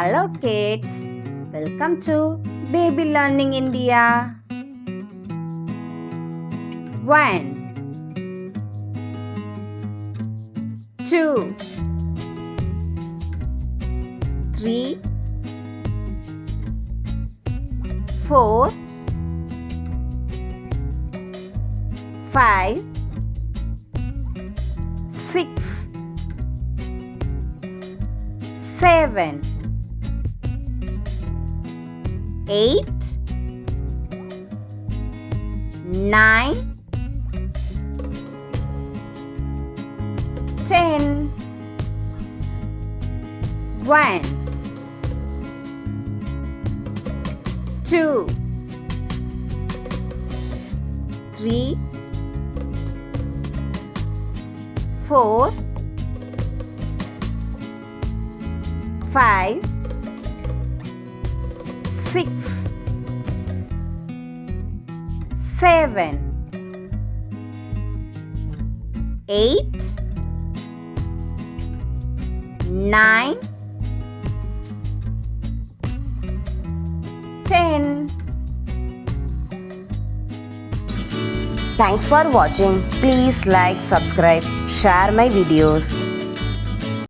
Hello kids, welcome to Baby Learning India. 1 2 3 4 5 6 7 8 9 10 1 2 3 4 5 6 7 8 9 10 Thanks for watching. Please like, subscribe, share my videos.